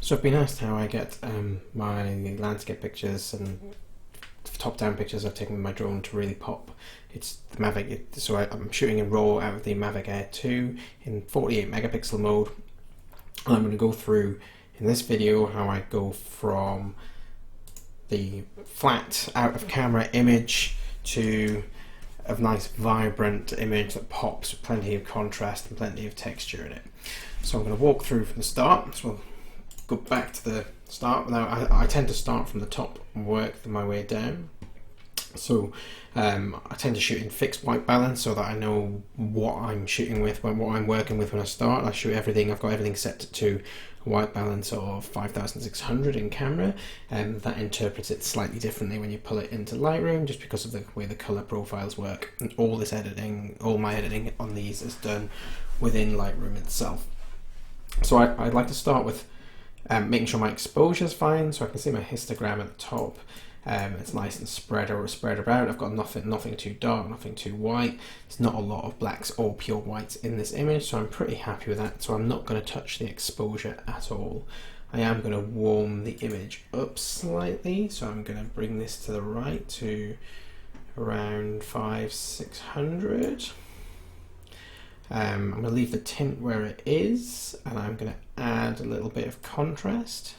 So I've been asked how I get my landscape pictures and top-down pictures I've taken with my drone to really pop. It's the Mavic, so I'm shooting in RAW out of the Mavic Air 2 in 48 megapixel mode. And I'm going to go through in this video how I go from the flat out of camera image to a nice vibrant image that pops with plenty of contrast and plenty of texture in it. So I'm going to walk through from the start. So we'll go back to the start. Now I tend to start from the top and work my way down. So I tend to shoot in fixed white balance so that I know what I'm shooting with, what I'm working with when I start. I shoot everything, I've got everything set to a white balance of 5600 in camera, and that interprets it slightly differently when you pull it into Lightroom, just because of the way the color profiles work. And all this editing, all my editing on these is done within Lightroom itself. So I'd like to start with making sure my exposure is fine, so I can see my histogram at the top. It's nice and spread about. I've got nothing too dark, nothing too white. There's not a lot of blacks or pure whites in this image, so I'm pretty happy with that. So I'm not going to touch the exposure at all. I am going to warm the image up slightly, so I'm going to bring this to the right to around 500-600. I'm going to leave the tint where it is, and I'm going to add a little bit of contrast.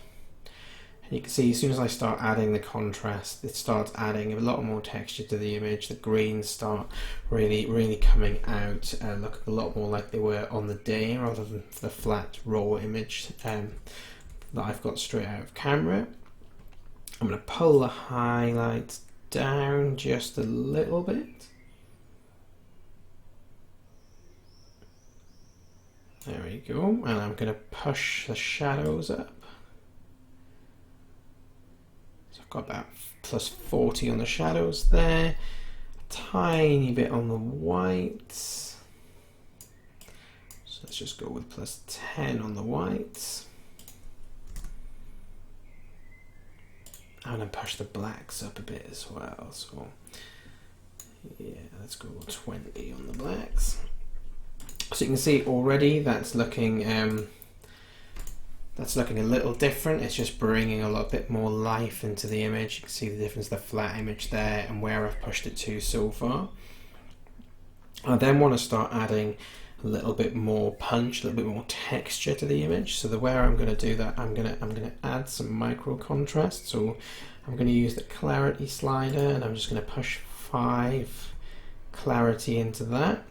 And you can see as soon as I start adding the contrast, it starts adding a lot more texture to the image. The greens start really coming out and look a lot more like they were on the day, rather than the flat raw image that I've got straight out of camera. I'm going to pull the highlights down just a little bit. There we go. And I'm going to push the shadows up. Got about plus 40 on the shadows there, a tiny bit on the whites, so let's just go with plus 10 on the whites, and then push the blacks up a bit as well. So yeah, let's go with 20 on the blacks. So you can see already that's looking a little different. It's just bringing a little bit more life into the image. You can see the difference, the flat image there and where I've pushed it to so far. I then want to start adding a little bit more punch, a little bit more texture to the image. So the way I'm going to do that, I'm going to add some micro contrast. So I'm going to use the clarity slider, and I'm just going to push 5 clarity into that.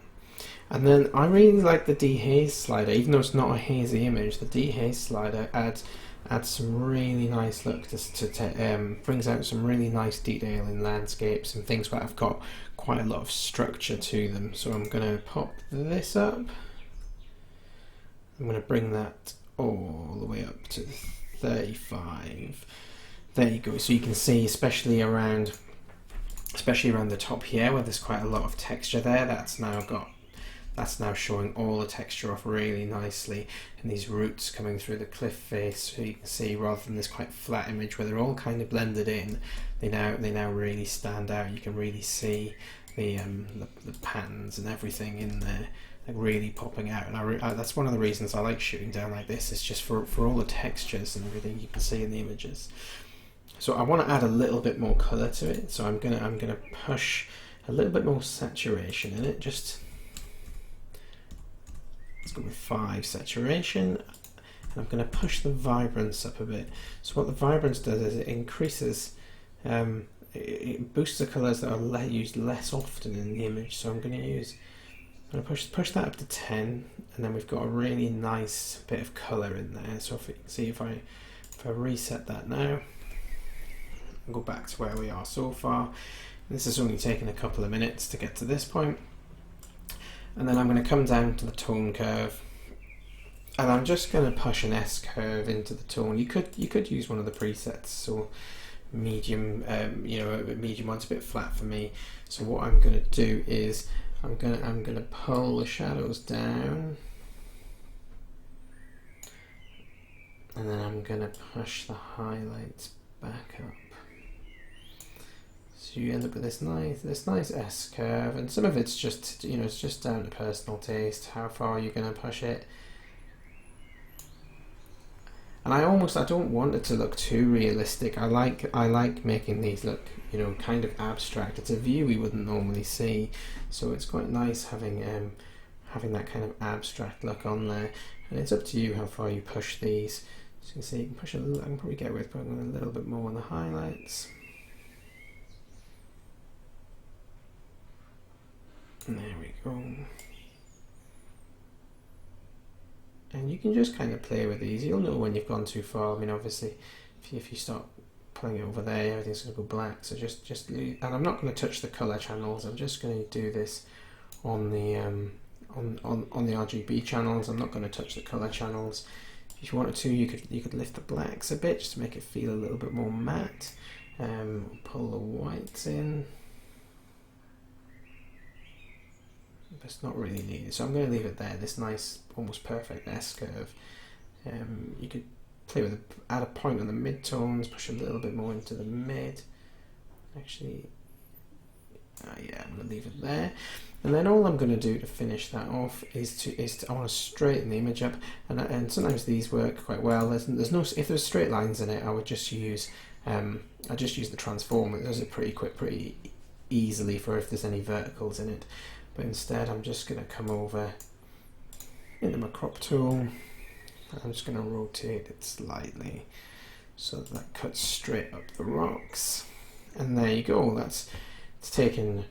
And then I really like the dehaze slider, even though it's not a hazy image. The dehaze slider adds some really nice look brings out some really nice detail in landscapes and things where I've got quite a lot of structure to them. So I'm going to pop this up. I'm going to bring that all the way up to 35. There you go. So you can see, especially around the top here, where there's quite a lot of texture there. That's now showing all the texture off really nicely, and these roots coming through the cliff face. So you can see, rather than this quite flat image where they're all kind of blended in, they now really stand out. You can really see the patterns and everything in there, like really popping out. And that's one of the reasons I like shooting down like this. It's just for all the textures and everything you can see in the images. So I want to add a little bit more color to it. So I'm gonna push a little bit more saturation in it. Let's go with 5 saturation, and I'm going to push the vibrance up a bit. So what the vibrance does is it increases, it boosts the colours that are used less often in the image. So I'm going to push that up to 10, and then we've got a really nice bit of colour in there. So if you can see, if I reset that now, and go back to where we are so far, this has only taken a couple of minutes to get to this point. And then I'm going to come down to the tone curve, and I'm just going to push an S curve into the tone. You could use one of the presets, so medium, medium one's a bit flat for me. So what I'm going to do is I'm going to pull the shadows down, and then I'm going to push the highlights back up. So you end up with this nice S curve, and some of it's just, it's just down to personal taste, how far you're going to push it. And I don't want it to look too realistic. I like making these look, you know, kind of abstract. It's a view we wouldn't normally see, so it's quite nice having that kind of abstract look on there. And it's up to you how far you push these. So you can see you can push a little. I can probably get away with putting a little bit more on the highlights. And there we go. And you can just kind of play with these. You'll know when you've gone too far. I mean, obviously, if you start pulling it over there, everything's going to go black. So just leave. And I'm not going to touch the color channels. I'm just going to do this on the on the RGB channels. I'm not going to touch the color channels. If you wanted to, you could lift the blacks a bit just to make it feel a little bit more matte. Pull the whites in. But it's not really needed, so I'm going to leave it there. This nice, almost perfect S curve. You could play with add a point on the mid-tones, push a little bit more into the mid. Actually, yeah, I'm going to leave it there. And then all I'm going to do to finish that off is I want to straighten the image up, and sometimes these work quite well. There's no, if there's straight lines in it, I would just use the transform. It does it pretty easily for if there's any verticals in it. But instead I'm just going to come over into my crop tool, and I'm just going to rotate it slightly so that cuts straight up the rocks. And there you go. It's taken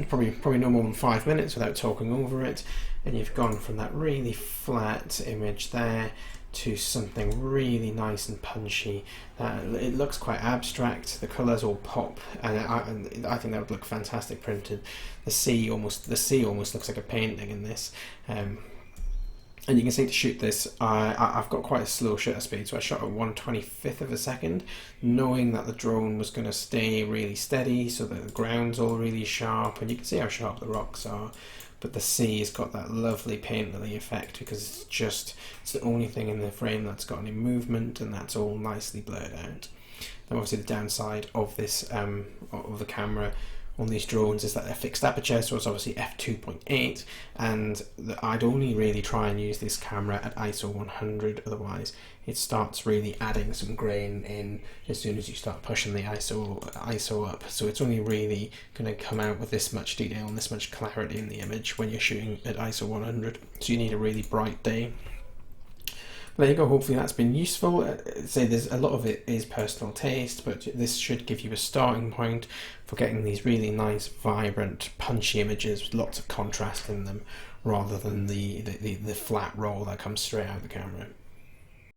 probably no more than 5 minutes without talking over it, and you've gone from that really flat image there to something really nice and punchy. It looks quite abstract. The colours all pop, and I think that would look fantastic printed. The sea almost looks like a painting in this. And you can see to shoot this, I've got quite a slow shutter speed, so I shot at 1/25th of a second, knowing that the drone was going to stay really steady, so that the ground's all really sharp, and you can see how sharp the rocks are. But the sea has got that lovely painterly effect because it's the only thing in the frame that's got any movement, and that's all nicely blurred out. Now obviously the downside of this of the camera on these drones is that they're fixed aperture, so it's obviously f2.8, and I'd only really try and use this camera at ISO 100, otherwise it starts really adding some grain in as soon as you start pushing the ISO up. So it's only really going to come out with this much detail and this much clarity in the image when you're shooting at ISO 100, so you need a really bright day. There you go, hopefully that's been useful. Say there's a lot of it is personal taste, but this should give you a starting point for getting these really nice, vibrant, punchy images with lots of contrast in them, rather than the flat roll that comes straight out of the camera.